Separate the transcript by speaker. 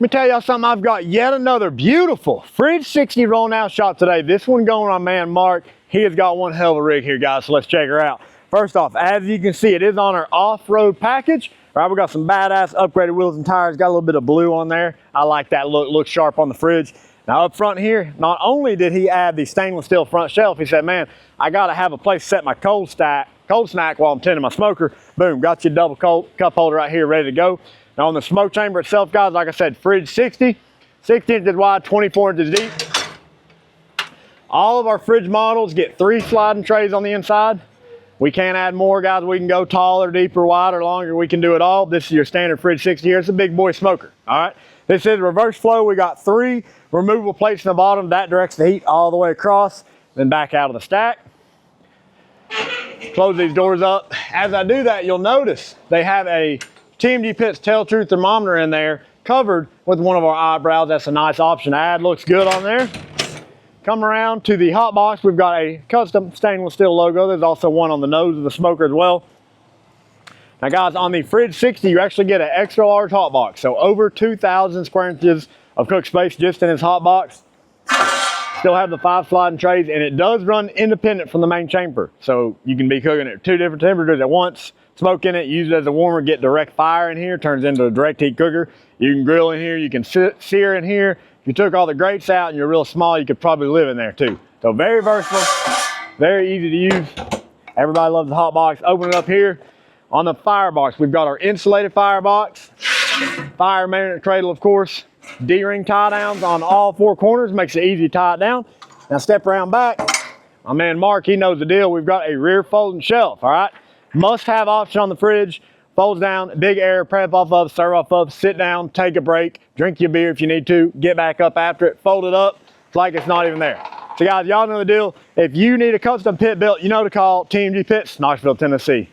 Speaker 1: Let me tell y'all something. I've got yet another beautiful Fridge 60 rolling out shop today. This one going on man Mark. He has got one hell of a rig here, guys, so let's check her out. First off, as you can see, it is on our off-road package. All right, we got some badass upgraded wheels and tires. Got a little bit of blue on there. I like that look. Looks sharp on the fridge. Now up front here, not only did he add the stainless steel front shelf, he said, man, I got to have a place to set my cold snack while I'm tending my smoker. Boom, got you a double cup holder right here ready to go. Now on the smoke chamber itself, guys, like I said, Fridge 60, 60 inches wide, 24 inches deep. All of our fridge models get 3 sliding trays on the inside. We can't add more, guys. We can go taller, deeper, wider, longer. We can do it all. This is your standard Fridge 60 here. It's a big boy smoker, all right? This is reverse flow. We got 3 removable plates in the bottom. That directs the heat all the way across, then back out of the stack. Close these doors up. As I do that, you'll notice they have a TMG Pits Tell Truth thermometer in there covered with one of our eyebrows. That's a nice option to add. Looks good on there. Come around to the hot box. We've got a custom stainless steel logo. There's also one on the nose of the smoker as well. Now guys, on the Fridge 60, you actually get an extra large hot box. So over 2,000 square inches of cook space just in this hot box. Still have the 5 sliding trays, and it does run independent from the main chamber. So you can be cooking at 2 different temperatures at once, smoke in it, use it as a warmer, get direct fire in here, turns into a direct heat cooker. You can grill in here, you can sear in here. If you took all the grates out and you're real small, you could probably live in there too. So very versatile, very easy to use. Everybody loves the hot box. Open it up here. On the firebox, we've got our insulated firebox, fire magnet cradle, of course, D-ring tie downs on all 4 corners, makes it easy to tie it down. Now step around back. My man Mark, he knows the deal. We've got a rear folding shelf, all right? Must have option on the fridge. Folds down, big air, prep off of, serve off of, sit down, take a break, drink your beer if you need to, get back up after it, fold it up. It's like it's not even there. So guys, y'all know the deal. If you need a custom pit built, you know to call TMG Pits, Knoxville, Tennessee.